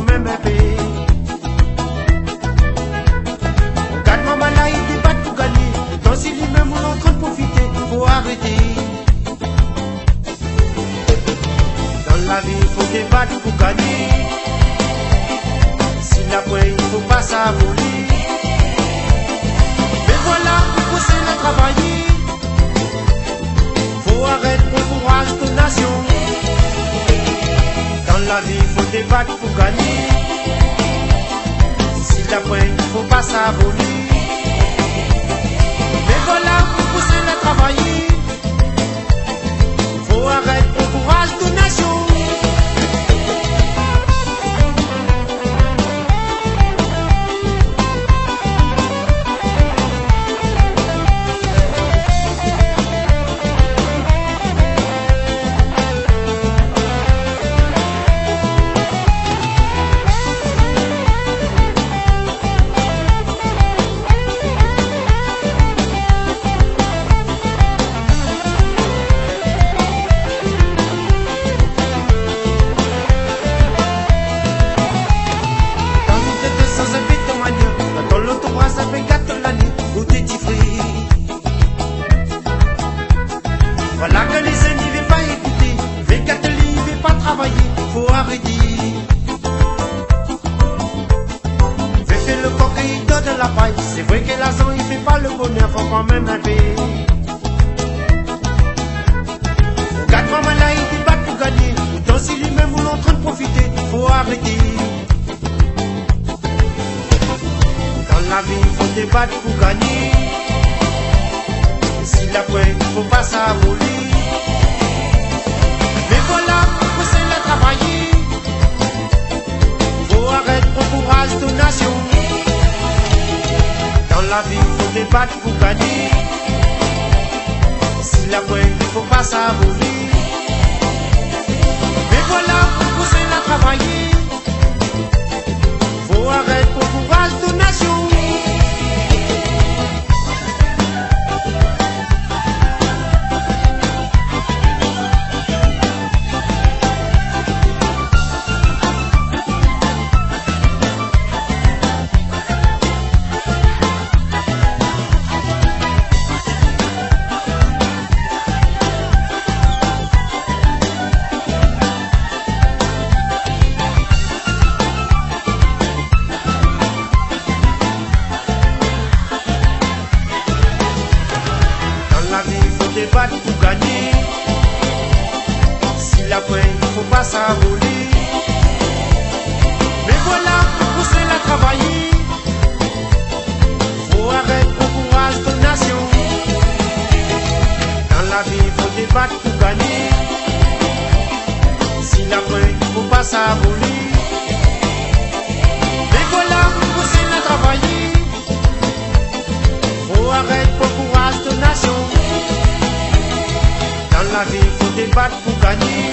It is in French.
quand même un peu. Regarde maman là, il débat pour gagner. Dans si lui-même on est en train de profiter, faut arrêter. Dans la vie, il faut débattre pour gagner. Si la poigne, il faut pas s'avoler. Mais voilà, il faut se la travailler. Faut arrêter pour courage de nation. Dans la vie, il faut débattre pour gagner. Si la poigne, il faut pas s'avoler. Mais voilà, il faut se la travailler. Faut arrêter pour courage de nation. Voilà que les jeunes n'y veulent pas écouter, les catholiques ne veulent pas travailler, faut arrêter. Fais faire le coq et il donne de la paille, c'est vrai que l'argent il fait pas le bonheur, faut quand même un peu. Regarde maman là, il débat pour gagner, autant si lui-même on est en train de profiter, faut arrêter. Dans la vie, il faut débattre pour gagner. Si la poigne, il faut pas s'avoler. Mais voilà, faut se la travailler. Faut arrêter pour courage de nation. Dans la vie, il faut débattre pour gagner. Si la poigne, il faut pas s'avoler. Mais voilà, faut se la travailler. Faut arrêter pour courage de nation. Débattre pour gagner. Si la poigne, il faut pas s'avoler. Mais voilà, pour se la travailler. Faut arrêter pour courage de nation. Dans la vie, il faut débattre pour gagner. Si la poigne, il faut pas s'avoler. Mais voilà, pour se la travailler. Faut arrêter pour courage de nation. Dans la vie, il faut débattre pour gagner.